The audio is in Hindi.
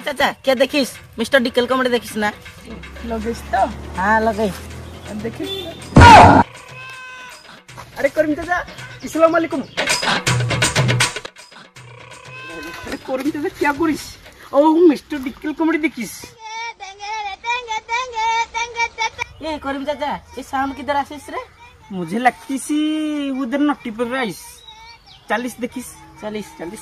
चाचा क्या देखिस मिस्टर डिकल कॉमेडी देखिस ना लगेस तो हाँ लगे देखिस। अरे करीम चाचा अस्सलाम वालेकुम। अरे करीम चाचा क्या करिस? ओ मिस्टर डिकल कॉमेडी देखिस? ये करीम चाचा ये साउंड किधर आसिस रे? मुझे लगती सी उधर नोटी पर राइस 40 देखिस 40 40